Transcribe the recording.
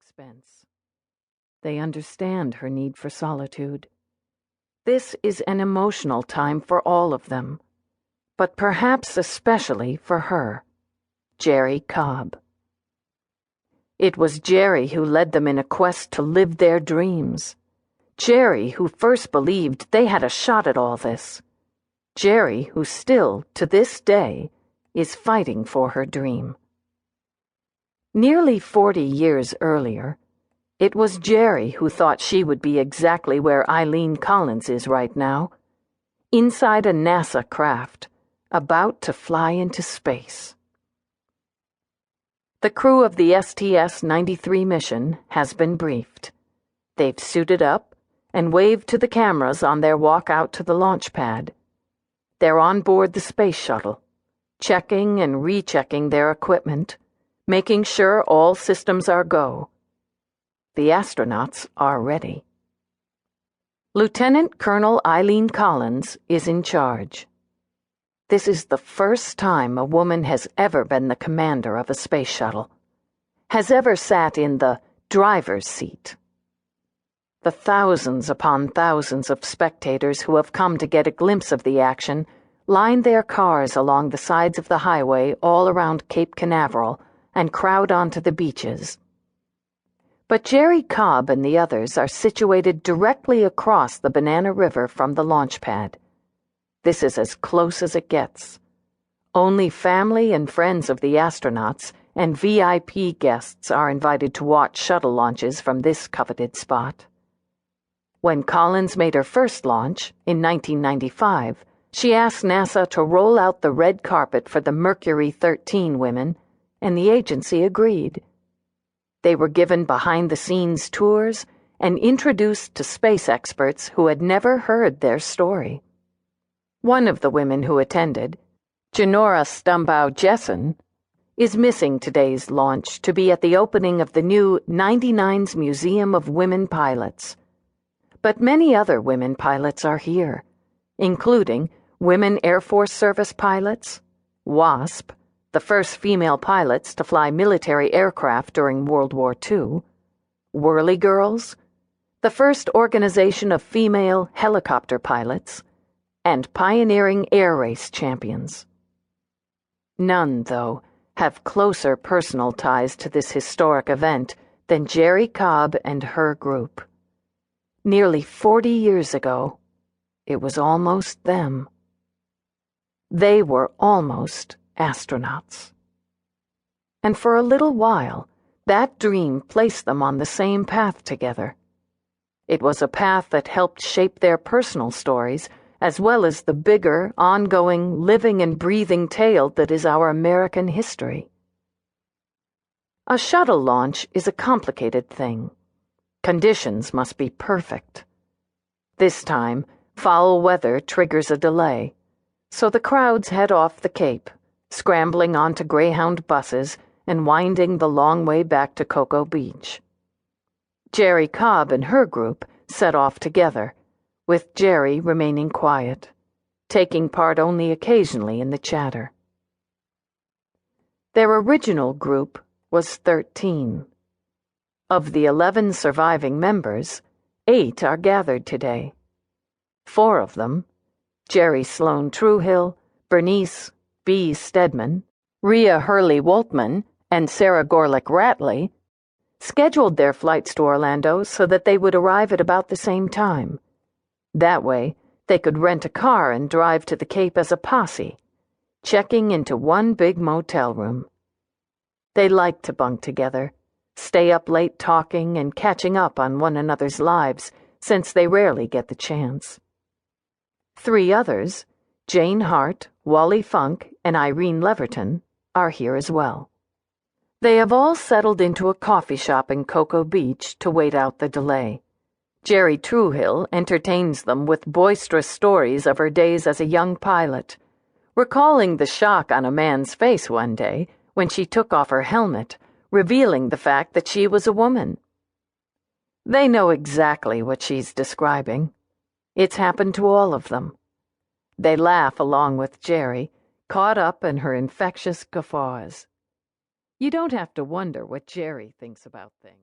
expense. They understand her need for solitude. This is an emotional time for all of them, but perhaps especially for her, Jerry Cobb. It was Jerry who led them in a quest to live their dreams. Jerry who first believed they had a shot at all this. Jerry who still, to this day, is fighting for her dream. Nearly 40 years earlier, it was Jerry who thought she would be exactly where Eileen Collins is right now, inside a NASA craft, about to fly into space. The crew of the STS-93 mission has been briefed. They've suited up and waved to the cameras on their walk out to the launch pad. They're on board the space shuttle, checking and rechecking their equipment, making sure all systems are go. The astronauts are ready. Lieutenant Colonel Eileen Collins is in charge. This is the first time a woman has ever been the commander of a space shuttle, has ever sat in the driver's seat. The thousands upon thousands of spectators who have come to get a glimpse of the action line their cars along the sides of the highway all around Cape Canaveral and crowd onto the beaches. But Jerry Cobb and the others are situated directly across the Banana River from the launch pad. This is as close as it gets. Only family and friends of the astronauts and VIP guests are invited to watch shuttle launches from this coveted spot. When Collins made her first launch, in 1995, she asked NASA to roll out the red carpet for the Mercury 13 women, and the agency agreed. They were given behind-the-scenes tours and introduced to space experts who had never heard their story. One of the women who attended, Janora Stumbaugh-Jessen, is missing today's launch to be at the opening of the new 99's Museum of Women Pilots. But many other women pilots are here, including Women Air Force Service pilots, WASP, the first female pilots to fly military aircraft during World War II, Whirly Girls, the first organization of female helicopter pilots, and pioneering air race champions. None, though, have closer personal ties to this historic event than Jerry Cobb and her group. Nearly 40 years ago, it was almost them. They were almost astronauts. And for a little while, that dream placed them on the same path together. It was a path that helped shape their personal stories, as well as the bigger, ongoing, living and breathing tale that is our American history. A shuttle launch is a complicated thing. Conditions must be perfect. This time, foul weather triggers a delay, so the crowds head off the Cape, scrambling onto Greyhound buses and winding the long way back to Cocoa Beach. Jerry Cobb and her group set off together, with Jerry remaining quiet, taking part only occasionally in the chatter. Their original group was 13. Of the 11 surviving members, 8 are gathered today. 4 of them, Jerry Sloan Truehill, Bernice B. Stedman, Rhea Hurley Woltman, and Sarah Gorlick Ratley, scheduled their flights to Orlando so that they would arrive at about the same time. That way, they could rent a car and drive to the Cape as a posse, checking into one big motel room. They liked to bunk together, stay up late talking and catching up on one another's lives, since they rarely get the chance. 3 others, Jane Hart, Wally Funk, and Irene Leverton, are here as well. They have all settled into a coffee shop in Cocoa Beach to wait out the delay. Jerry Truehill entertains them with boisterous stories of her days as a young pilot, recalling the shock on a man's face one day when she took off her helmet, revealing the fact that she was a woman. They know exactly what she's describing. It's happened to all of them. They laugh along with Jerry, caught up in her infectious guffaws. You don't have to wonder what Jerry thinks about things.